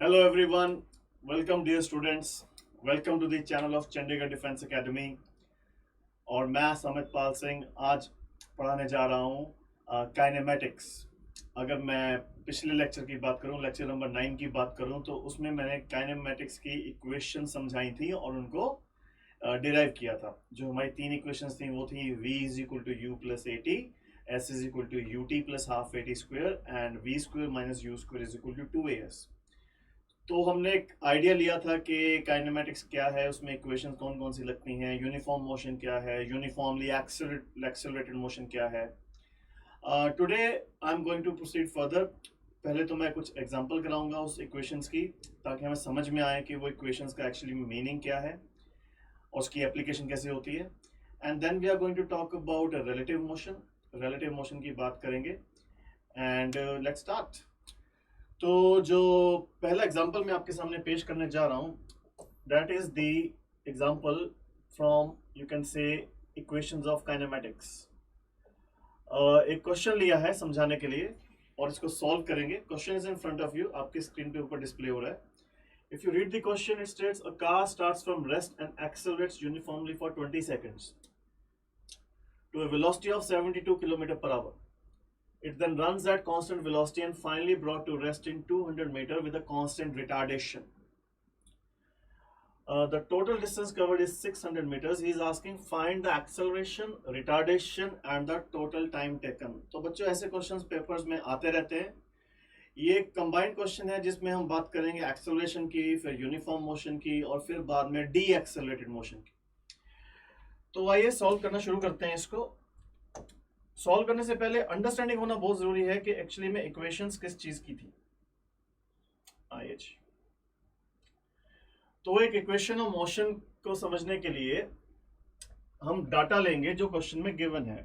Hello everyone, welcome dear students, welcome to the channel of Chandigarh Defense Academy। और मैं अमित पाल सिंह आज पढ़ाने जा रहा हूँ काइनेमेटिक्स। अगर मैं पिछले लेक्चर की बात करूँ, लेक्चर नंबर 9 की बात करूँ, तो उसमें मैंने काइनेमेटिक्स की इक्वेशन समझाई थी और उनको डिराइव किया था। जो हमारी तीन इक्वेशंस थी वो थी v is equal to u plus a t, s is equal to U T plus half A t square and v square minus u square is equal to 2as। तो हमने एक आइडिया लिया था कि kinematics क्या है, उसमें equations कौन कौन सी लगती हैं, यूनिफॉर्म मोशन क्या है, यूनिफॉर्मली एक्सेलरेटेड मोशन क्या है। Today I am going to proceed further. पहले तो मैं कुछ एग्जांपल कराऊंगा उस इक्वेशंस की, ताकि हमें समझ में आए कि वो इक्वेशंस का एक्चुअली मीनिंग क्या है और उसकी एप्लीकेशन कैसे होती है। And then we are going to talk about relative motion. Relative motion की बात करेंगे एंड लेट्स स्टार्ट। तो जो पहला एग्जांपल मैं आपके सामने पेश करने जा रहा हूं, that is the example from you can से इक्वेशंस ऑफ काइनेमेटिक्स। एक क्वेश्चन लिया है समझाने के लिए और इसको सॉल्व करेंगे। Question is in front of you, आपके स्क्रीन पे ऊपर डिस्प्ले हो रहा है। If you read the question, it states a car starts from rest and accelerates uniformly for 20 seconds to a velocity of 72 km per hour. It then runs at constant velocity and finally brought to rest in 200 meter with a constant retardation. The total distance covered is 600 meters. He is asking find the acceleration, retardation and the total time taken. तो बच्चों ऐसे questions papers में आते रहते हैं। ये combined question है जिसमें हम बात करेंगे एक्सेलरेशन की, फिर यूनिफॉर्म मोशन की और फिर बाद में डी एक्सेलरेटेड मोशन की। तो आइए सॉल्व करना शुरू करते हैं। इसको सॉल्व करने से पहले अंडरस्टैंडिंग होना बहुत जरूरी है कि एक्चुअली में इक्वेशंस किस चीज की थी। आइए जी, तो एक इक्वेशन ऑफ मोशन को समझने के लिए हम डाटा लेंगे जो क्वेश्चन में गिवन है।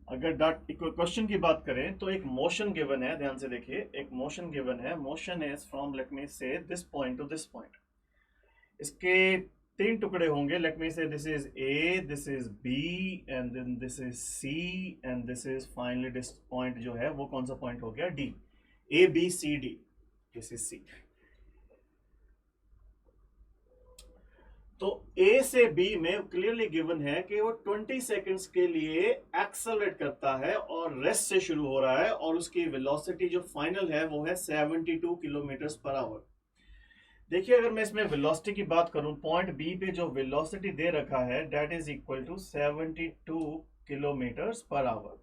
अगर क्वेश्चन की बात करें तो एक मोशन गिवन है, ध्यान से देखिए, एक मोशन गिवन है। Motion is from, let me say, this point to this point. इसके तीन टुकड़े होंगे। Let me say this is A, this is B and then this is C and this is finally this point जो है वो कौन सा point हो गया? D. A B C D, this is C. तो ए से बी में क्लियरली गिवन है कि वो 20 सेकंड्स के लिए एक्सेलरेट करता है और रेस्ट से शुरू हो रहा है और उसकी वेलोसिटी जो फाइनल है वो है 72 किलोमीटर पर आवर। देखिए, अगर मैं इसमें वेलोसिटी की बात करूं, पॉइंट बी पे जो वेलोसिटी दे रखा है that is equal to 72 kilometre per hour.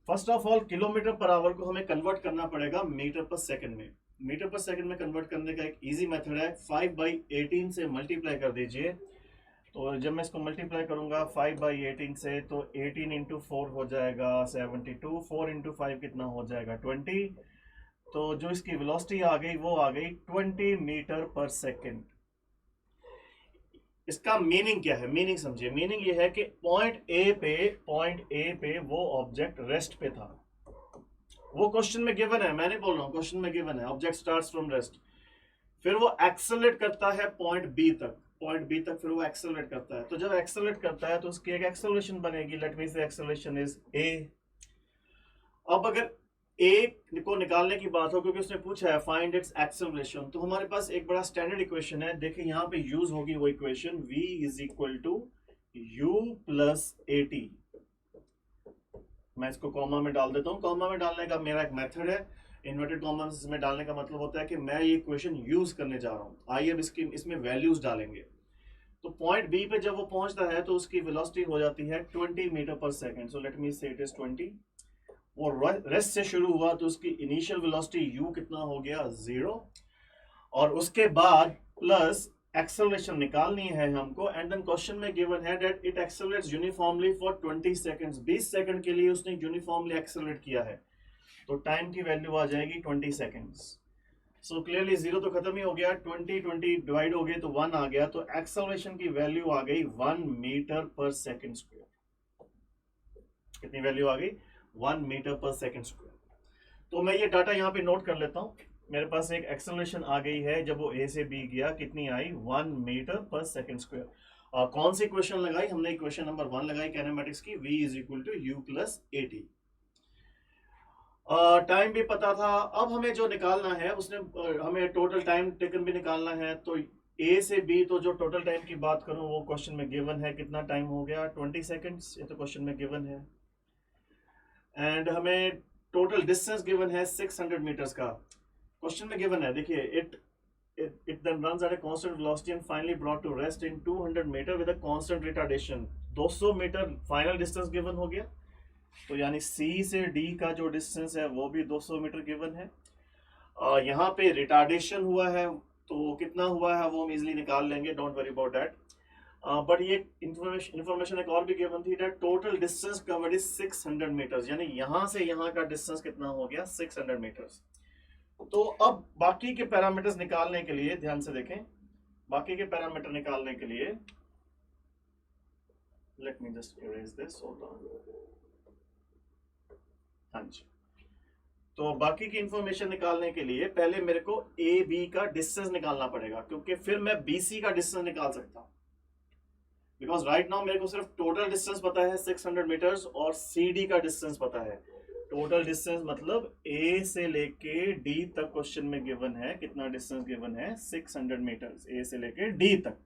First of all kilometre per hour को हमें कन्वर्ट करना पड़ेगा मीटर पर सेकंड में। मीटर पर सेकंड में कन्वर्ट करने का एक इजी मेथड है, 5/18 से मल्टीप्लाई कर दीजिए। तो जब मैं इसको मल्टीप्लाई करूंगा 5/18 से, तो 18 इंटू 4 हो जाएगा 72, 4 इंटू 5 कितना हो जाएगा 20। तो जो इसकी वेलोसिटी आ गई वो आ गई 20 मीटर पर सेकंड। इसका मीनिंग क्या है? मीनिंग समझिए। मीनिंग ये है कि पॉइंट ए पे वो ऑब्जेक्ट रेस्ट पे था। वो क्वेश्चन में गिवन है, मैं नहीं बोल रहा हूं, क्वेश्चन में गिवन है ऑब्जेक्ट स्टार्ट्स फ्रॉम रेस्ट। फिर वो एक्सेलरेट करता है पॉइंट बी तक, पॉइंट बी तक फिर वो एक्सेलरेट करता है। तो जब एक्सेलरेट करता है तो उसकी एक एक्सेलरेशन बनेगी। लेट मी से एक्सेलरेशन इज ए। अब अगर ए को निकालने की बात हो, क्योंकि उसने पूछा है फाइंड इट्स एक्सेलरेशन, तो हमारे पास एक बड़ा स्टैंडर्ड इक्वेशन है। देखिए यहाँ पे यूज होगी वो equation v is equal to u plus a t. मैं इसको कॉमा में डाल देता हूँ। कॉमा में डालने का मेरा एक मेथड है, इन्वर्टेड कॉमा में डालने का मतलब होता है कि मैं ये इक्वेशन यूज करने जा रहा हूँ। आइए अब इसमें वैल्यूज डालेंगे। तो पॉइंट बी पे जब वो पहुंचता है तो उसकी वेलोसिटी हो जाती है 20 मीटर पर सेकंड। सो लेट मी से इट इज 20। वो रेस्ट से शुरू हुआ तो उसकी इनिशियल वेलोसिटी u कितना हो गया? 0। और उसके बाद प्लस एक्सेलरेशन निकालनी है हमको। एंड देन क्वेश्चन में गिवन है that it accelerates uniformly for 20 seconds. 20 second के लिए उसने यूनिफॉर्मली एक्सेलरेट किया है, तो टाइम की वैल्यू आ जाएगी 20 सेकंड्स। सो क्लियरली 0 तो खत्म ही हो गया, 20 डिवाइड हो गए तो 1 आ गया। तो एक्सेलरेशन की वैल्यू आ गई 1 मीटर पर सेकंड स्क्वायर। कितनी वैल्यू आ गई? 1 मीटर पर सेकंड स्क्वायर। तो मैं ये डाटा यहाँ पे नोट कर लेता हूँ। मेरे पास एक एक्सेलरेशन आ गई है, जब वो ए से बी गया कितनी आई? 1 मीटर पर सेकंड स्क्वायर। कौन सी इक्वेशन लगाई हमने? इक्वेशन नंबर 1 लगाई काइनेमेटिक्स की, v is equal to u plus at। Time भी पता था। अब हमें जो निकालना है उसने हमें टोटल टाइम टेकन भी निकालना है। तो ए से बी, तो जो टोटल टाइम की बात करूं वो क्वेश्चन में गिवन है। कितना टाइम हो गया? 20 सेकंड्स, ये तो क्वेश्चन में गिवन है। एंड हमें टोटल डिस्टेंस गिवन है 600 मीटर्स का, क्वेश्चन में गिवन है। देखिए, it then runs at a constant velocity and finally brought to rest in 200 metre with a constant retardation। 200 metre final distance given हो गया, तो यानी C से D का जो डिस्टेंस है वो भी 200 मीटर गिवन है। यहाँ पे रिटार्डेशन हुआ है, तो कितना हुआ है वो हम इजिली निकाल लेंगे, don't worry about that. But ये इंफॉर्मेशन एक और भी गिवन थी, that total distance covered is 600 metres, यानी यहाँ से यहाँ का डिस्टेंस कितना हो गया? 600 मीटर्स। तो अब बाकी के पैरामीटर्स निकालने के लिए ध्यान से देखें, बाकी के पैरामीटर निकालने के लिए let me just erase this, hold on. हाँ जी, तो बाकी की इंफॉर्मेशन निकालने के लिए पहले मेरे को ए बी का डिस्टेंस निकालना पड़ेगा, क्योंकि फिर मैं बी सी का डिस्टेंस निकाल सकता हूं। बिकॉज राइट नाउ मेरे को सिर्फ टोटल डिस्टेंस पता है 600 मीटर्स और सी डी का डिस्टेंस पता है। टोटल डिस्टेंस मतलब ए से लेके डी तक क्वेश्चन में गिवन है, कितना डिस्टेंस गिवन है? 600 मीटर्स, ए से लेके डी तक।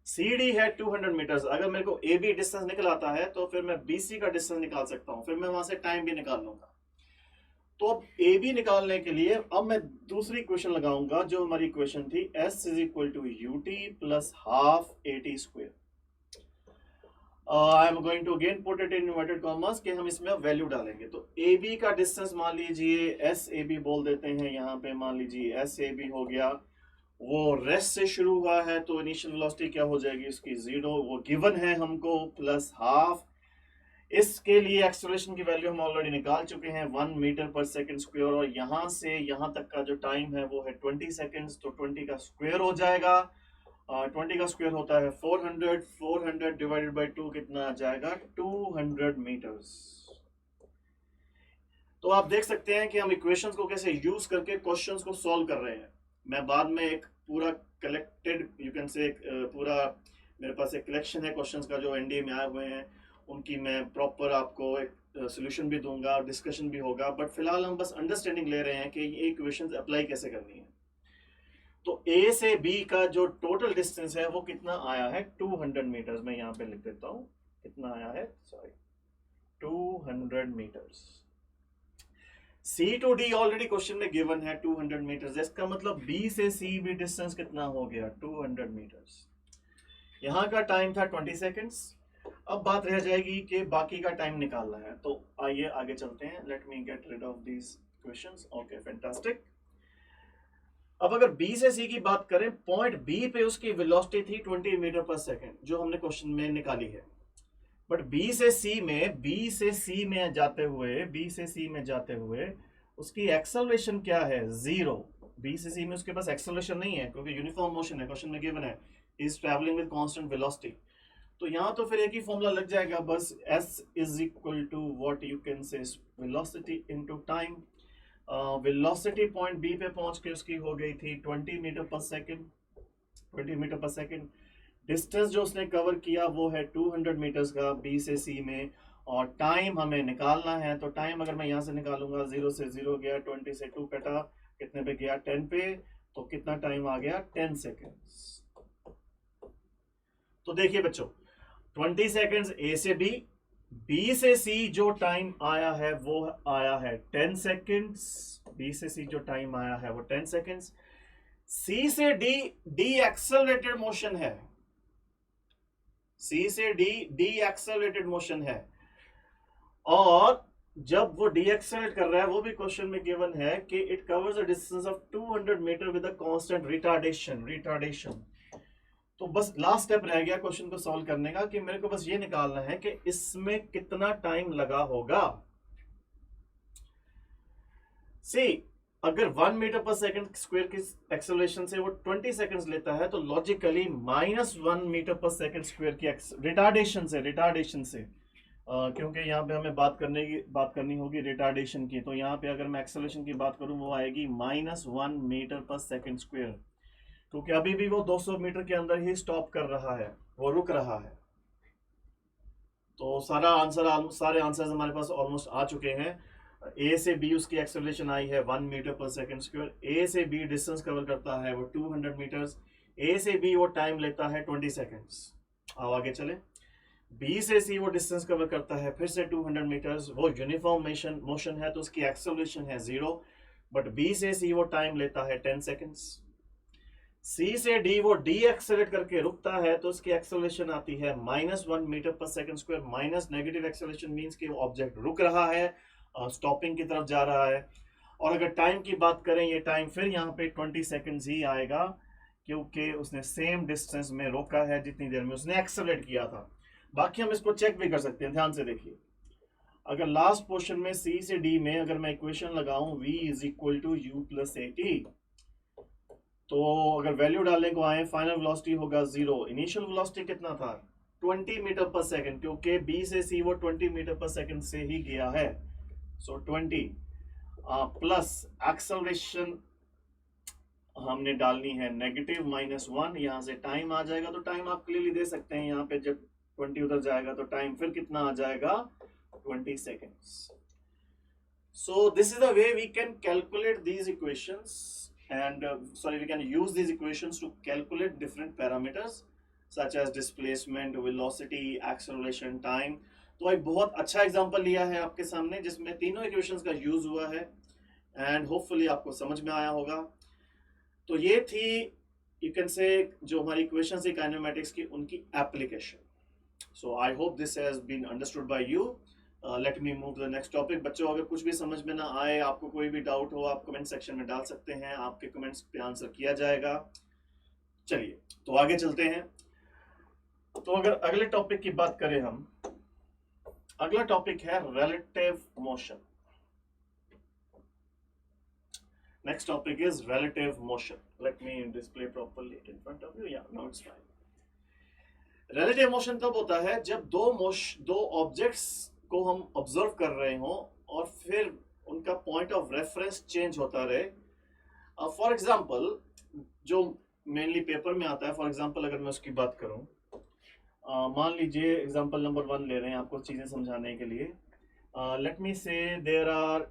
सी डी है 200 मीटर्स। अगर मेरे को ए बी डिस्टेंस निकल आता है तो फिर मैं बी सी का डिस्टेंस निकाल सकता हूं, फिर मैं वहां से टाइम भी निकाल लूंगा। तो अब ए बी निकालने के लिए अब मैं दूसरी इक्वेशन लगाऊंगा, जो हमारी इक्वेशन थी S is equal to U T plus half A t square. I am going to again put it in inverted commas कि हम इसमें वैल्यू डालेंगे। तो ए बी का डिस्टेंस मान लीजिए एस ए बी बोल देते हैं, यहाँ पे मान लीजिए एस ए बी हो गया। वो रेस्ट से शुरू हुआ है तो इनिशियल वेलोसिटी क्या हो जाएगी उसकी? 0, वो गिवन है हमको, प्लस हाफ। इसके लिए एक्सेलरेशन की वैल्यू हम ऑलरेडी निकाल चुके हैं, 1 मीटर पर सेकंड स्क्वायर, और यहां से यहां तक का जो टाइम है वो है 20 सेकंड्स। तो 20 का स्क्वायर हो जाएगा, 20 का स्क्वायर होता है 400, 400 डिवाइडेड बाय 2 कितना आ जाएगा? 200 मीटर्स। तो आप देख सकते हैं कि हम इक्वेशंस को कैसे यूज करके क्वेश्चंस को सॉल्व कर रहे हैं। मैं बाद में एक पूरा कलेक्टेड, यू कैन से, पूरा मेरे पास एक कलेक्शन है क्वेश्चंस का जो एनडीए में आए हुए हैं, उनकी मैं प्रॉपर आपको एक सोल्यूशन भी दूंगा और डिस्कशन भी होगा। बट फिलहाल हम बस अंडरस्टैंडिंग ले रहे हैं कि ये इक्वेशंस अप्लाई कैसे करनी है। तो ए से बी का जो टोटल डिस्टेंस है वो कितना आया है? 200 मीटर्स। मैं यहाँ पे लिख देता हूँ कितना आया है, sorry 200 metres. C to D already question में गिवन है 200 मीटर्स, इसका मतलब बी से सी भी डिस्टेंस कितना हो गया? 200 मीटर्स। यहाँ का टाइम था 20 सेकेंड्स। अब बात रह जाएगी कि बाकी का टाइम निकालना है, तो आइए आगे चलते हैं। Let me get rid of these questions. Okay, fantastic. अब अगर बी से सी की बात करें, पॉइंट बी पे उसकी वेलोसिटी थी 20 मीटर पर सेकेंड, जो हमने क्वेश्चन में निकाली है। बट बी से सी में जाते हुए उसकी एक्सेलरेशन क्या है? 0। बी से सी में उसके पास एक्सेलरेशन नहीं है, क्योंकि यूनिफॉर्म मोशन है, क्वेश्चन में गिवन है is travelling with constant velocity. तो यहाँ तो फिर एक ही फॉर्मूला लग जाएगा बस, S is equal to what you can say velocity into time. Velocity point B पे पहुंच के उसकी हो गई थी 20 मीटर पर सेकेंड, 20 मीटर पर सेकेंड। डिस्टेंस जो उसने कवर किया वो है 200 मीटर्स का बी से सी में, और टाइम हमें निकालना है। तो टाइम अगर मैं यहाँ से निकालूंगा, 0 से 0 गया, 20 से 2 कटा, कितने पे गया? 10 पे। तो कितना टाइम आ गया? 10 सेकेंड्स। तो देखिए बच्चों, 20 सेकेंड्स ए से बी, बी से सी जो टाइम आया है वो आया है 10 सेकेंड्स। बी से सी जो टाइम आया है वो 10 सेकेंड्स। सी से डी, डी एक्सेलरेटेड मोशन है। सी से डी एक्सेलरेटेड मोशन है, और जब वो डी एक्सेलरेट कर रहा है, वो भी क्वेश्चन में गिवन है कि it covers a distance of 200 metre with a constant retardation. तो बस लास्ट स्टेप रह गया क्वेश्चन को सॉल्व करने का, कि मेरे को बस ये निकालना है कि इसमें कितना टाइम लगा होगा। सी, अगर 1 मीटर पर सेकंड स्क्वायर की एक्सेलरेशन से वो 20 सेकंड्स लेता है, तो लॉजिकली -1 मीटर पर सेकंड स्क्वायर की रिटार्डेशन से क्योंकि यहाँ पे हमें बात करनी होगी रिटार्डेशन की। तो यहाँ पे अगर मैं एक्सेलरेशन की बात करूं, वो आएगी -1 मीटर पर सेकंड स्क्वायर, क्योंकि अभी भी वो 200 मीटर के अंदर ही स्टॉप कर रहा है। वो रुक रहा है। तो सारे आंसर्स हमारे पास ऑलमोस्ट आ चुके हैं। ए से बी उसकी एक्सेलरेशन आई है 1 मीटर पर सेकंड स्क्वायर। ए से बी डिस्टेंस कवर करता है वो 200 मीटर्स। ए से बी वो टाइम लेता है 20 सेकंड्स। अब आगे चले। बी से सी वो डिस्टेंस कवर करता है फिर से 200 मीटर्स। वो यूनिफॉर्म मोशन है तो उसकी एक्सेलरेशन है 0, बट बी से सी वो टाइम लेता है 10 सेकंड्स। सी से डी वो डी एक्सेलरेट करके रुकता है तो उसकी एक्सेलरेशन आती है -1 मीटर पर second square. Minus negative acceleration means कि वो ऑब्जेक्ट रुक रहा है, स्टॉपिंग की तरफ जा रहा है। और अगर टाइम की बात करें, ये टाइम फिर यहाँ पे 20 सेकंड्स ही आएगा क्योंकि उसने सेम डिस्टेंस में रोका है जितनी देर में उसने एक्सेलरेट किया था। बाकी हम इसको चेक भी कर सकते हैं, ध्यान से देखिए। अगर लास्ट पोर्शन में सी से डी में अगर मैं इक्वेशन लगाऊं v is equal to u plus a t, तो अगर वैल्यू डालने को आए फाइनल वेलोसिटी होगा 0। इनिशियल वेलोसिटी कितना था 20 मीटर पर सेकंड, क्योंकि बी से सी वो 20 मीटर पर सेकंड से ही गया है। सो 20 प्लस एक्सेलरेशन हमने डालनी है नेगेटिव -1। यहां से टाइम आ जाएगा, तो टाइम आप क्लियरली दे सकते हैं यहाँ पे। जब 20 उधर जाएगा तो टाइम फिर कितना आ जाएगा 20 seconds. So this is the way we can calculate these equations and we can use these equations to calculate different parameters such as displacement, velocity, acceleration, time. तो एक बहुत अच्छा एग्जांपल लिया है आपके सामने जिसमें तीनों इक्वेशंस का यूज हुआ है एंड होपफुली आपको समझ में आया होगा। तो ये थी यू कैन से जो हमारी इक्वेशंस थी काइनेमेटिक्स की, उनकी application. So I hope this has been understood by you. Let me move to the next topic. बच्चों, अगर कुछ भी समझ में ना आए, आपको कोई भी डाउट हो, आप कमेंट सेक्शन में डाल सकते हैं, आपके कमेंट्स पे आंसर किया जाएगा। चलिए तो आगे चलते हैं। तो अगर अगले टॉपिक की बात करें हम, अगला टॉपिक है relative motion. Next topic is relative motion. Let me display properly in front of you. Yeah now it's fine. Relative motion तब होता है जब दो ऑब्जेक्ट्स को हम ऑब्जर्व कर रहे हो और फिर उनका पॉइंट ऑफ रेफरेंस चेंज होता रहे। फॉर एग्जांपल जो मेनली पेपर में आता है, फॉर एग्जांपल अगर मैं उसकी बात करूं, मान लीजिए एग्जांपल नंबर 1 ले रहे हैं आपको चीजें समझाने के लिए। लेट मी से देयर आर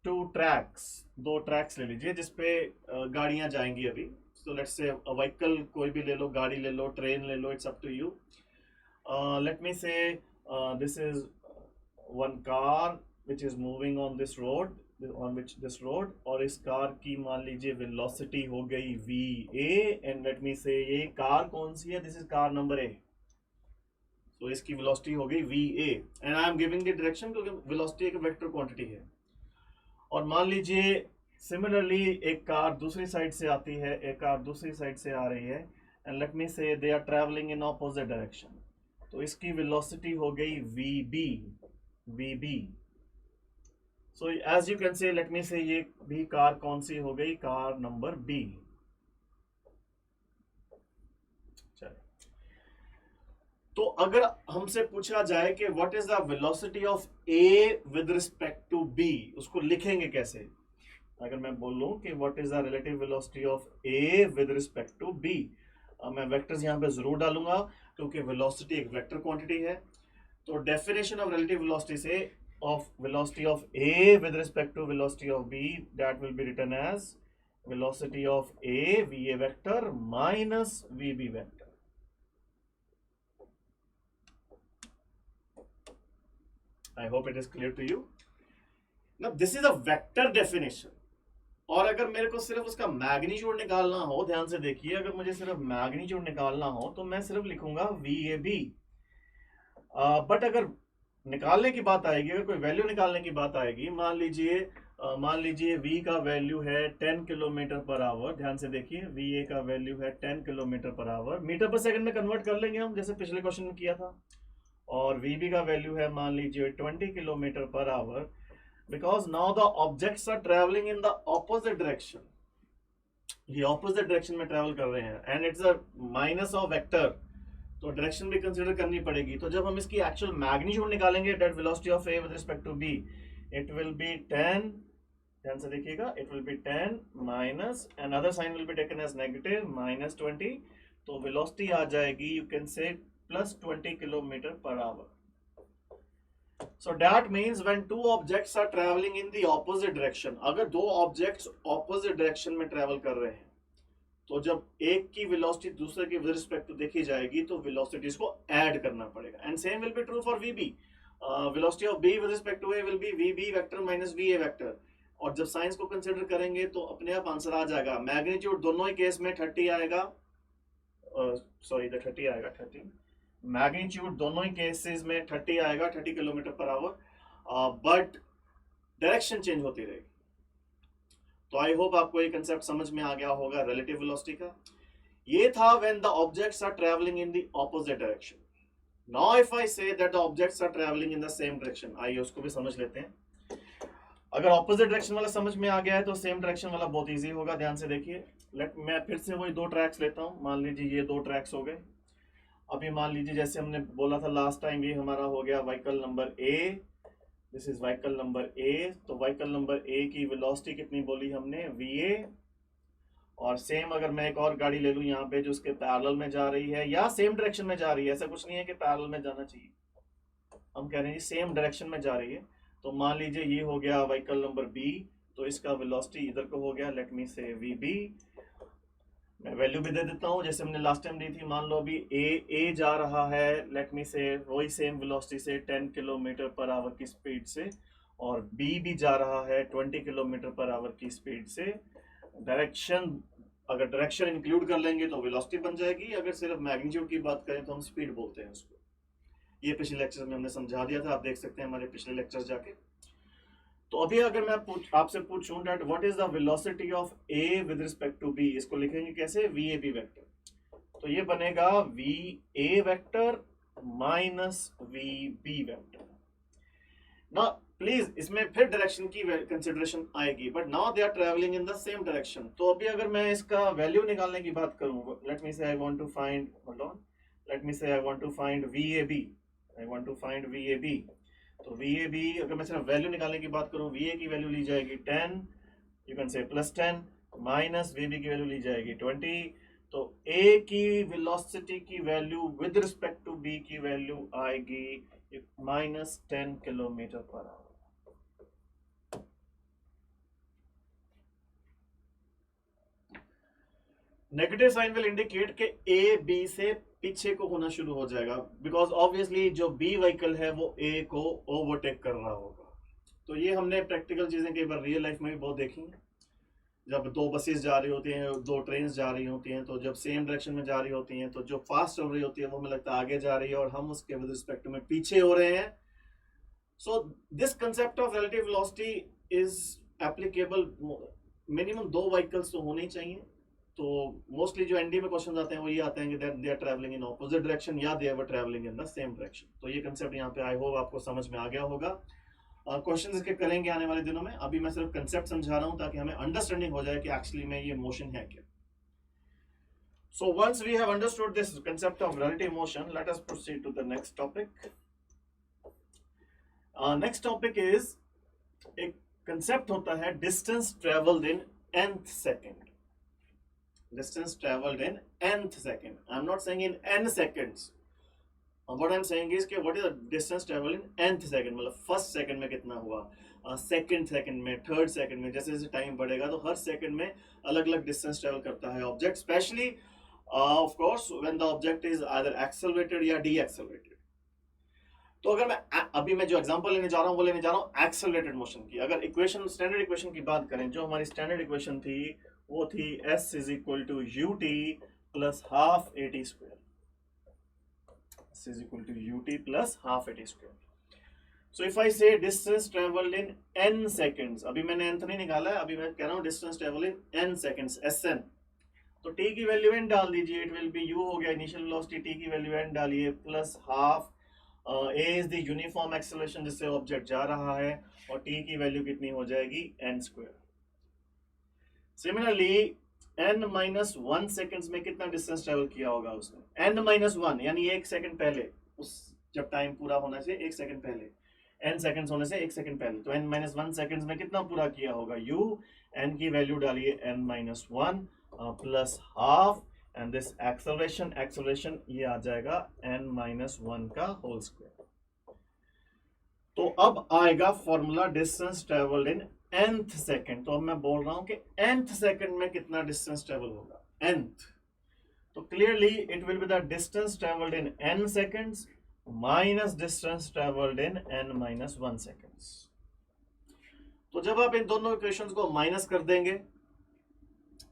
2 ट्रैक्स, 2 ट्रैक्स ले लीजिए जिसपे गाड़ियां जाएंगी अभी। सो लेट्स से व्हीकल कोई भी ले लो, गाड़ी ले लो, ट्रेन ले लो, it's up to you. Let me say this is one car which is moving on this road, और इस कार की मान लीजिए वेलोसिटी हो गई va and let me say ये कार कौन सी है, this is car number A। तो इसकी वेलोसिटी हो गई va and I am giving the direction क्योंकि वेलोसिटी एक वेक्टर क्वांटिटी है। और मान लीजिए सिमिलरली एक कार दूसरी साइड से आती है, एक कार दूसरी साइड से आ रही है and let me say they are travelling in opposite direction. तो इसकी वेलोसिटी हो गई vb। So as you can say let me say ये भी कार कौन सी हो गई, कार नंबर B। तो अगर हमसे पूछा जाए कि what is the velocity of A with respect to B, उसको लिखेंगे कैसे? अगर मैं बोलूं कि what is the relative velocity of A with respect to B, मैं वेक्टर्स यहां पे जरूर डालूंगा क्योंकि वेलोसिटी एक वेक्टर क्वांटिटी है। तो डेफिनेशन ऑफ रिलेटिव वेलोसिटी से of velocity of A with respect to velocity of B, that will be written as velocity of A VA vector minus VB vector. I hope it is clear to you. Now this is a vector definition. और अगर मेरे को सिर्फ उसका magnitude निकालना हो, ध्यान से देखिए, अगर मुझे सिर्फ मैग्नीट्यूड निकालना हो तो मैं सिर्फ लिखूंगा VAB। बट अगर निकालने की बात आएगी, अगर कोई वैल्यू निकालने की बात आएगी, मान लीजिए v का वैल्यू है 10 किलोमीटर पर आवर। ध्यान से देखिए, va का वैल्यू है 10 किलोमीटर पर आवर, मीटर पर सेकंड में कन्वर्ट कर लेंगे हम जैसे पिछले क्वेश्चन में किया था। और vb का वैल्यू है मान लीजिए 20 kilometre per hour, because now the objects are travelling in the opposite direction. ये ऑपोजिट डायरेक्शन में ट्रेवल कर रहे हैं and it's a minus of vector, तो डायरेक्शन भी कंसीडर करनी पड़ेगी। तो जब हम इसकी एक्चुअल मैग्नीट्यूड निकालेंगे, that velocity of A with respect to B, it will be 10, ध्यान से देखिएगा, it will be 10 minus, another sign will be taken as negative -20। तो वेलोसिटी आ जाएगी यू कैन से +20 kilometre per our. So that means when two objects are traveling in the opposite direction, अगर दो objects opposite direction में travel कर रहे हैं तो जब एक की velocity दूसरे के with respect to देखी जाएगी तो velocities को add करना पड़ेगा. And same will be true for VB. Velocity of B with respect to A will be VB vector minus VA vector. और जब साइंस को कंसिडर करेंगे तो अपने आप आंसर आ जाएगा. मैग्नीट्यूड दोनों ही केस में 30 आएगा, सॉरी इधर 30 आएगा, 30 मैग्नीट्यूड दोनों ही केसेस में 30 आएगा, 30 kilometre per our, but direction change होती रहेगी. तो आई होप आपको ये कंसेप्ट समझ में आ गया होगा रिलेटिव वेलोसिटी का. ये था when the objects are travelling in the opposite direction. Now if I say that the objects are travelling in the same direction, आइए उसको भी समझ लेते हैं. अगर ऑपोजिट डायरेक्शन वाला समझ में आ गया है तो सेम डायरेक्शन वाला बहुत इजी होगा. ध्यान से देखिए, मैं फिर से वही दो ट्रैक्स लेता हूं. मान लीजिए ये दो ट्रैक्स हो गए. अभी मान लीजिए जैसे हमने बोला था लास्ट टाइम, ये हमारा हो गया vehicle number A, this is vehicle number A. तो व्हीकल नंबर ए की वेलोसिटी कितनी बोली हमने, वीए. और सेम अगर मैं एक और गाड़ी ले लूं यहाँ पे जो उसके पैरेलल में जा रही है या सेम डायरेक्शन में जा रही है, ऐसा कुछ नहीं है कि पैरेलल में जाना चाहिए, हम कह रहे हैं सेम डायरेक्शन में जा रही है. तो मान लीजिए ये हो गया व्हीकल नंबर बी, तो इसका वेलोसिटी इधर को हो गया, लेट मी से वीबी. मैं वैल्यू भी दे देता हूँ जैसे हमने लास्ट टाइम दी थी. मान लो अभी ए जा रहा है, लेट मी से वही सेम वेलोसिटी से 10 किलोमीटर पर आवर की स्पीड से, और बी भी जा रहा है 20 किलोमीटर पर आवर की स्पीड से. डायरेक्शन, अगर डायरेक्शन इंक्लूड कर लेंगे तो वेलोसिटी बन जाएगी. अगर सिर्फ मैग्नीट्यूड की बात करें तो हम स्पीड बोलते हैं उसको. ये पिछले लेक्चर में हमने समझा दिया था, आप देख सकते हैं हमारे पिछले लेक्चर जाके. तो अभी अगर मैं आपसे पूछूं that what is the velocity of A with respect to B, इसको लिखेंगे कैसे, वी ए बी वेक्टर. तो ये बनेगा v A vector minus v B vector. ना प्लीज इसमें फिर डायरेक्शन की कंसिडरेशन आएगी, but now they are travelling in the same direction. तो अभी अगर मैं इसका वैल्यू निकालने की बात करूं, let me say I want to find, hold on, let me say I want to find V A B, I want to find V A B. तो वी ए बी अगर मैं सिर्फ वैल्यू निकालने की बात करूं, वी ए की value ली जाएगी 10, you can say +10, minus v B की वैल्यू ली जाएगी 20. तो ए की वेलोसिटी की value with respect to B की वैल्यू आएगी -10 kilometre per hour. Negative sign will indicate के ए बी से पीछे को होना शुरू हो जाएगा, बिकॉज ऑब्वियसली जो बी व्हीकल है वो ए को ओवरटेक कर रहा होगा. तो ये हमने प्रैक्टिकल चीजें कई बार रियल लाइफ में भी बहुत देखी हैं. जब दो बसेस जा रही होती हैं, दो ट्रेन जा रही होती हैं, तो जब सेम डायरेक्शन में जा रही होती हैं तो जो फास्ट चल रही होती है वो हमें लगता है आगे जा रही है और हम उसके विद रिस्पेक्ट में पीछे हो रहे हैं. So this concept of relative velocity is applicable. Minimum दो व्हीकल्स तो होने ही चाहिए. तो मोस्टली जो एनडी में क्वेश्चन आते हैं वो ये आते हैं कि they are travelling in opposite direction या they are travelling in the same direction. तो ये कंसेप्ट यहाँ पे आई होप आपको समझ में आ गया होगा. क्वेश्चन इसके करेंगे आने वाले दिनों में. अभी मैं सिर्फ कंसेप्ट समझा रहा हूँ ताकि हमें अंडरस्टैंडिंग हो जाए कि एक्चुअली में ये मोशन है क्या. So once we have understood this concept of relative motion, let us proceed to the next topic. Next topic is, एक कंसेप्ट होता है distance travelled in nth second. Distance traveled in nth second. I'm not saying in n seconds. What I'm saying is कि what is the distance traveled in nth second, मतलब first second में कितना हुआ, second second में, third second में, जैसे जैसे time बढ़ेगा तो हर सेकंड में अलग अलग डिस्टेंस ट्रेवल करता है object, specially of course when the object is either accelerated या डी एक्सेलरेटेड. तो अगर मैं अभी मैं जो एग्जांपल लेने जा रहा हूँ वो लेने जा रहा हूँ एक्सेलरेटेड मोशन की. अगर इक्वेशन, स्टैंडर्ड इक्वेशन की बात करें, जो हमारी स्टैंडर्ड इक्वेशन थी वो थी s is equal to U T plus half A T square. s is equal to U T plus half A T square. So if I say distance travelled in n seconds, अभी मैंने nth नहीं निकाला है, अभी मैं कह रहा हूँ distance travelled in n seconds, sn. तो t की वैल्यू n डाल दीजिए, इट विल बी u हो गया इनिशियल वेलोसिटी, t की वैल्यू n डालिए plus half a is the uniform acceleration जिससे ऑब्जेक्ट जा रहा है, और t की वैल्यू कितनी हो जाएगी, n square. Similarly n-1 seconds में कितना डिस्टेंस ट्रेवल किया होगा उसने, n-1 यानी एक सेकंड पहले, उस जब टाइम पूरा होने से एक सेकंड पहले, n सेकंड्स होने से एक सेकंड पहले, तो n-1 सेकंड्स में कितना पूरा किया होगा u. n की वैल्यू डालिए n-1 plus half, and this acceleration ये आ जाएगा n-1 का होल स्क्वायर। तो अब आएगा formula distance travelled in nth second. तो अब मैं बोल रहा हूं कि nth सेकेंड में कितना डिस्टेंस ट्रेवल होगा, nth। तो clearly it will be the distance travelled in n seconds minus distance travelled in n-1 seconds. तो जब आप इन दोनों इक्वेशंस को माइनस कर देंगे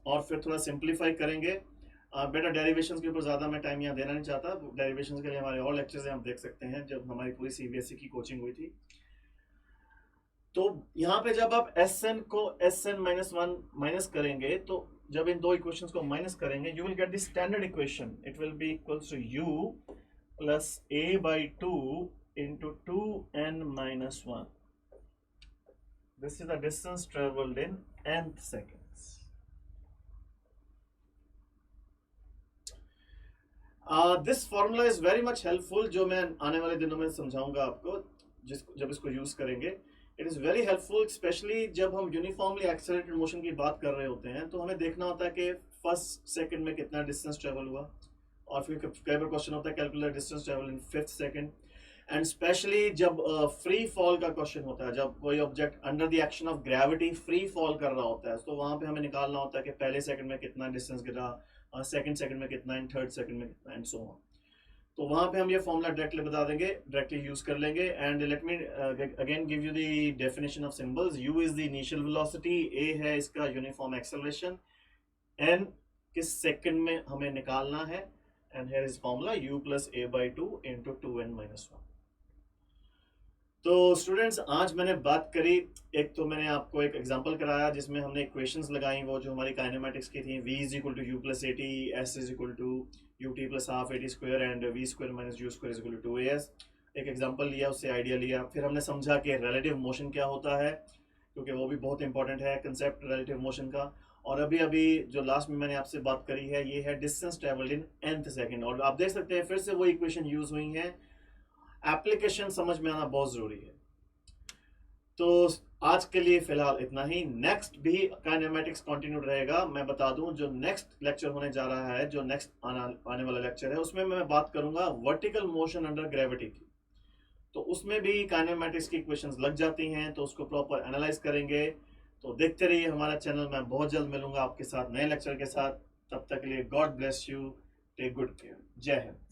और फिर थोड़ा सिंप्लीफाई करेंगे, बेटा डेरिवेशंस के ऊपर ज्यादा मैं टाइम यहाँ देना नहीं चाहता, डेरिवेशंस के लिए हमारे और लेक्चर्स हैं, आप देख सकते हैं जब हमारी पूरी सीबीएसई की कोचिंग हुई थी। तो यहाँ पे जब आप Sn को Sn-1 माइनस करेंगे, तो जब इन दो इक्वेशंस को माइनस करेंगे, you will get the standard equation, it will be equals to u plus a/2 into 2n-1. This is the distance traveled in nth seconds. This formula is very much helpful, जो मैं आने वाले दिनों में समझाऊंगा आपको जब इसको यूज करेंगे। It is very helpful, specially जब हम यूनिफॉर्मली एक्सेलरेटेड मोशन की बात कर रहे होते हैं, तो हमें देखना होता है कि फर्स्ट सेकंड में कितना डिस्टेंस ट्रेवल हुआ, और फिर कई बार क्वेश्चन होता है calculate distance travel in 5th second. And specially जब फ्री फॉल का क्वेश्चन होता है, जब कोई object under the action of gravity free fall कर रहा होता है, तो वहां पे हमें निकालना होता है कि पहले सेकंड में कितना डिस्टेंस गिरा, सेकंड सेकंड में कितना, एंड थर्ड सेकंड में कितना, एंड सो ऑन। तो वहां पे हम ये फॉर्मूला डायरेक्टली बता देंगे, डायरेक्टली यूज कर लेंगे। And let me again give you the definition of symbols. u is the initial velocity, a है इसका यूनिफॉर्म एक्सेलरेशन, n किस सेकंड में हमें निकालना है, and here is formula u plus a/2 into 2n-1। तो स्टूडेंट्स, आज मैंने बात करी, एक तो मैंने आपको एक एग्जांपल कराया जिसमें हमने इक्वेशंस लगाई, वो जो हमारी काइनेमेटिक्स की थी, v is equal to u plus at, s is equal to ut plus half at square, and v square minus u square is equal to 2as। एक एग्जांपल लिया, उससे आइडिया लिया, फिर हमने समझा कि रिलेटिव मोशन क्या होता है, क्योंकि वो भी बहुत इंपॉर्टेंट है कंसेप्ट रिलेटिव मोशन का। और अभी अभी जो लास्ट में मैंने आपसे बात करी है, ये है distance travelled in nth second. और आप देख सकते हैं फिर से वो इक्वेशन यूज हुई है, एप्लीकेशन समझ में आना बहुत जरूरी है। तो आज के लिए फिलहाल इतना ही। नेक्स्ट भी काइनेमेटिक्स कंटिन्यू रहेगा। मैं बता दूं, जो नेक्स्ट लेक्चर होने जा रहा है, जो नेक्स्ट आने वाला लेक्चर है, उसमें मैं बात करूंगा वर्टिकल मोशन अंडर ग्रेविटी की। तो उसमें भी काइनेमेटिक्स की इक्वेशंस लग जाती हैं, तो उसको प्रॉपर एनालाइज करेंगे। तो देखते रहिए हमारा चैनल। मैं बहुत जल्द मिलूंगा आपके साथ नए लेक्चर के साथ। तब तक के लिए God bless you, take good care, जय हिंद।